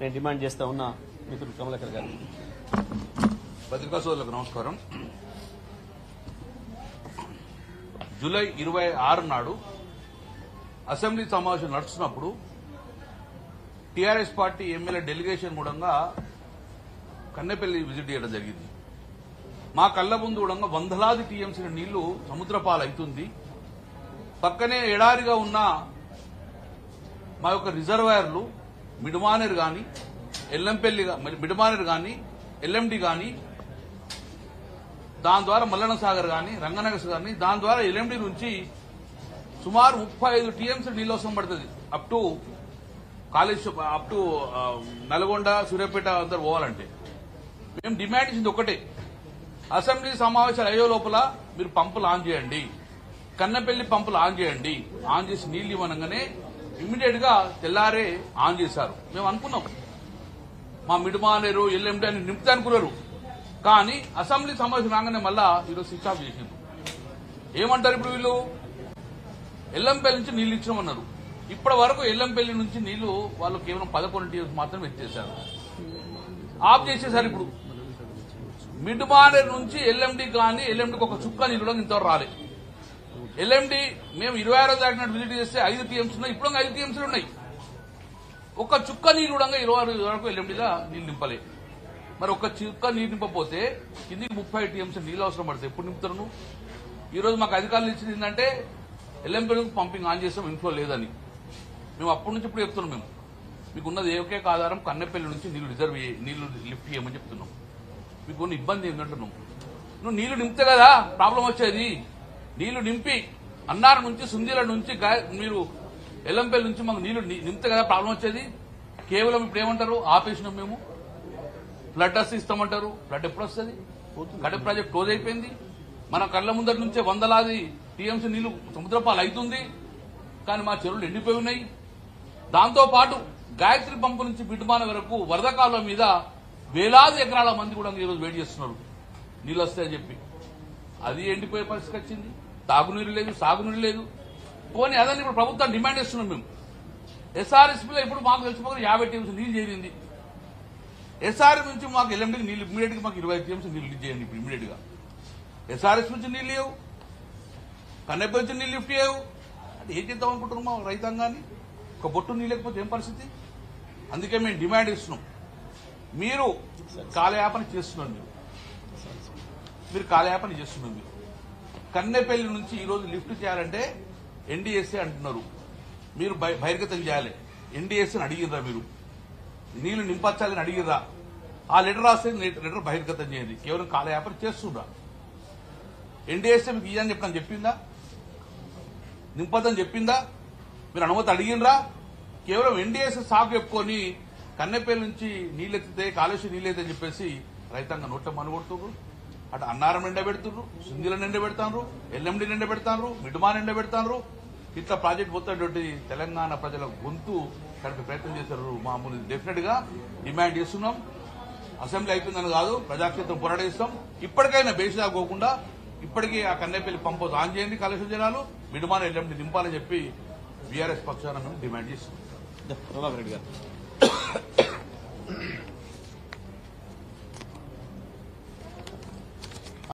నేను డిమాండ్ చేస్తా ఉన్నా. మిత్రుడు కమలాకర్ గారు. పత్రికా సోదరులకు నమస్కారం. జూలై 26 నాడు అసెంబ్లీ సమావేశం నడుస్తున్నప్పుడు టీఆర్ఎస్ పార్టీ ఎమ్మెల్యే డెలిగేషన్ మూలంగా కన్నెపల్లి విజిట్ చేయడం జరిగింది. మా కళ్ల ముందు కూడా వందలాది టీఎంసీల నీళ్లు సముద్రపాలవుతుంది. పక్కనే ఎడారిగా ఉన్న మా యొక్క రిజర్వాయర్లు మిడుమానేరు గాని ఎల్లంపల్లి మిడుమానేరు గాని ఎల్ఎండి గాని దాని ద్వారా మల్లన్న సాగర్ గాని రంగనగర్ గాని దాని ద్వారా ఎల్ఎండి నుంచి సుమారు 35 టీఎంసీ నీళ్ళు అవసరం పడుతుంది. Up to college up to Nalgonda Suryapet అందరు పోవాలంటే మేము డిమాండ్ ఇచ్చింది ఒకటే, అసెంబ్లీ సమావేశాలు అయ్యే లోపల మీరు పంపులు ఆన్ చేయండి, కన్నెపల్లి పంపులు ఆన్ చేయండి. ఆన్ చేసి నీళ్లు ఇవ్వనంగానే ఇమ్మీడియట్ గా తెల్లారే ఆన్ చేశారు. మేము అనుకున్నాం మా మిడుమానేరు ఎల్ఎండి అని నింపుతా అనుకున్నారు. కానీ అసెంబ్లీ సమావేశం రాగానే మళ్ళా ఈరోజు స్విచ్ ఆఫ్ చేసింది. ఏమంటారు ఇప్పుడు వీళ్ళు? ఎల్లంపల్లి నుంచి నీళ్లు ఇచ్చామన్నారు. ఇప్పటి వరకు ఎల్లంపల్లి నుంచి నీళ్లు వాళ్ళు కేవలం 11 టీఎంసీ మాత్రం ఎత్తేశారు, ఆఫ్ చేసేశారు. ఇప్పుడు మిడుమానేరు నుంచి ఎల్ఎండి కానీ ఎల్ఎండికి ఒక చుక్క నీళ్లు కూడా ఇంతవరకు రాలే. ఎల్ఎండి మేము 26వ తారీఖు నాడు విజిట్ చేస్తే 5 టీఎంసీ ఉన్నాయి, ఇప్పుడు 5 టీఎంసీలు ఉన్నాయి. ఒక చుక్క నీళ్లు కూడా 26 వరకు ఎల్ఎండిగా నీళ్లు నింపలే. మరి ఒక చుక్క నీరు నింపకపోతే కిందికి 30 టీఎంసీ నీళ్ళు అవసరం పడతాయి. ఎప్పుడు నింపుతారు? ఈ రోజు మాకు అధికారులు ఇచ్చింది ఏంటంటే ఎల్ఎంపీ పంపింగ్ ఆన్ చేస్తాం, ఇన్ఫ్లో లేదని. మేము అప్పటి నుంచి ఇప్పుడు చెప్తున్నాం, మేము మీకున్నది ఏకైక ఆధారం కన్నెపల్లి నుంచి నీళ్లు లిఫ్ట్ చేయమని చెప్తున్నాం. మీకు ఉన్న ఇబ్బంది ఏంటంటున్నాం, నువ్వు నీళ్లు నింపితే కదా ప్రాబ్లం వచ్చేది. నీళ్లు నింపి అన్నారం నుంచి సుందీల నుంచి మీరు ఎల్లంపల్లి నుంచి మాకు నీళ్లు నింపితే కదా ప్రాబ్లం వచ్చేది. కేవలం ఇప్పుడు ఏమంటారు, ఆపేసినాం మేము, ఫ్లడ్ వస్తే ఇస్తామంటారు. ఫ్లడ్ ఎప్పుడు వస్తుంది? కడప ప్రాజెక్ట్ క్లోజ్ అయిపోయింది. మన కళ్ల ముందటి నుంచే వందలాది టీఎంసీ నీళ్లు సముద్రపాలు అవుతుంది, కానీ మా చెరువులు ఎండిపోయి ఉన్నాయి. దాంతో పాటు గాయత్రి పంపు నుంచి బిడ్మాన వరకు వరద కాలువ మీద వేలాది ఎకరాల మంది కూడా ఈరోజు వెయిట్ చేస్తున్నారు నీళ్ళు వస్తాయని చెప్పి. అది ఎండిపోయే పరిస్థితి వచ్చింది. తాగునీరు లేదు, సాగునీరు లేదు. పోనీ అదని ఇప్పుడు ప్రభుత్వం డిమాండ్ చేస్తున్నాం మేము. ఎస్ఆర్ఎస్పీలో ఇప్పుడు మాకు తెలిసిపోయి 50 టీఎంసీ నీళ్లు చేరింది. ఎస్ఆర్ఎస్ నుంచి మాకు ఎల్ఎండికి నీళ్లు ఇమీడియట్ గా మాకు 25 టీఎంసీ నీళ్లు లిఫ్ట్ చేయండి. ఇప్పుడు ఇమీడియట్ గా ఎస్ఆర్ఎస్ నుంచి నీళ్లు లేవు, కన్నెపల్లి నుంచి నీళ్లు లిఫ్ట్ చేయవు అంటే ఏం చేద్దాం అనుకుంటున్నాం మా రైతాంగాన్ని? ఒక బొట్టు నీళ్ళు లేకపోతే ఏం పరిస్థితి? అందుకే మేము డిమాండ్ ఇస్తున్నాం, మీరు కాలయాపన చేస్తున్నారు. మీరు కాలయాపన చేస్తున్నారు. మీరు కన్నెపల్లి నుంచి ఈ రోజు లిఫ్ట్ చేయాలంటే ఎన్డీఎస్ఏ అంటున్నారు, మీరు బహిర్గతం చేయాలి. ఎన్డీఎస్ఏని అడిగిర్రా? మీరు నీళ్లు నింపచ్చాలని అడిగిర్రా? ఆ లెటర్ రాస్తే లెటర్ బహిర్గతం చేయండి. కేవలం కాలయాపన చేస్తుండ్రా? ఎన్డీఎస్ఏ మీకు ఇయ్యని చెప్పని చెప్పిందా? నింపదని చెప్పిందా? మీరు అనుమతి అడిగినరా? కేవలం ఎన్డీఎస్ఏ సాగు చెప్పుకొని కన్నెపల్లి నుంచి నీళ్ళెత్తితే కాళేశ్వరం నీళ్ళెత్తే అని చెప్పేసి రైతాంగ నోట్ల మనుగొడుతున్నారు. అటు అన్నారం ఎండబెడుతున్నారు, సుందీలను ఎండబెడతారు, ఎల్ఎండి ఎండబెడతారు, మిడుమాన్ ఎండబెడతారు. ఇట్లా ప్రాజెక్ట్ పోతున్నటువంటి తెలంగాణ ప్రజల గొంతు కనుక ప్రయత్నం చేశారు. మామూలు డెఫినెట్ గా డిమాండ్ చేస్తున్నాం. అసెంబ్లీ అయిపోయిందని కాదు, ప్రజాక్షేత్రం పోరాడిస్తాం. ఇప్పటికైనా బేసిదాకోకుండా ఇప్పటికీ ఆ కన్నెపల్లి పంప్ ఆన్ చేయండి, కాళేశ్వరం జనాలు మిడుమాన్ ఎల్ఎండి నింపాలని చెప్పి బీఆర్ఎస్ పక్షాన మేము డిమాండ్ చేస్తున్నాం. ప్రభాకర్ రెడ్డి గారు.